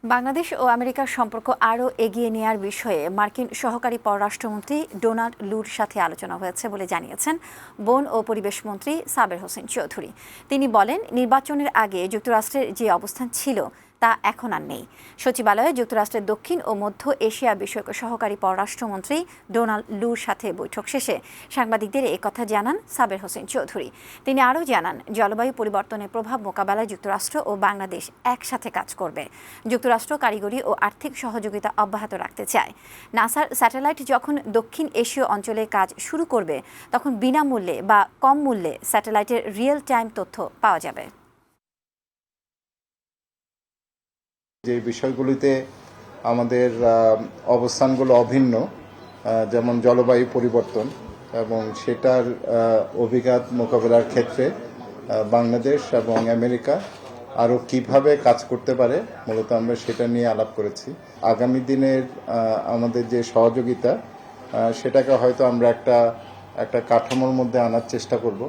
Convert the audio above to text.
বাংলাদেশ ও আমেরিকার সম্পর্ক আরও এগিয়ে নেওয়ার বিষয়ে মার্কিন সহকারী পররাষ্ট্রমন্ত্রী ডোনাল্ড লুর সাথে আলোচনা হয়েছে বলে জানিয়েছেন বন ও পরিবেশ মন্ত্রী সাবের হোসেন চৌধুরী। তিনি বলেন, নির্বাচনের আগে যুক্তরাষ্ট্রের যে অবস্থান ছিল তা এখন আর নেই। সচিবালয়ে যুক্তরাষ্ট্রের দক্ষিণ ও মধ্য এশিয়া বিষয়ক সহকারী পররাষ্ট্রমন্ত্রী ডোনাল্ড লুর সাথে বৈঠক শেষে সাংবাদিকদের একথা জানান সাবের হোসেন চৌধুরী। তিনি আরও জানান, জলবায়ু পরিবর্তনের প্রভাব মোকাবেলায় যুক্তরাষ্ট্র ও বাংলাদেশ একসাথে কাজ করবে। যুক্তরাষ্ট্র কারিগরি ও আর্থিক সহযোগিতা অব্যাহত রাখতে চায়। নাসার স্যাটেলাইট যখন দক্ষিণ এশীয় অঞ্চলে কাজ শুরু করবে, তখন বিনামূল্যে বা কম মূল্যে স্যাটেলাইটের রিয়েল টাইম তথ্য পাওয়া যাবে। যে বিষয়গুলিতে আমাদের অবস্থানগুলো অভিন্ন, যেমন জলবায়ু পরিবর্তন এবং সেটার অভিঘাত মোকাবেলার ক্ষেত্রে বাংলাদেশ এবং আমেরিকা আরও কিভাবে কাজ করতে পারে, মূলত আমরা সেটা নিয়ে আলাপ করেছি। আগামী দিনের আমাদের যে সহযোগিতা, সেটাকে হয়তো আমরা একটা কাঠামোর মধ্যে আনার চেষ্টা করব।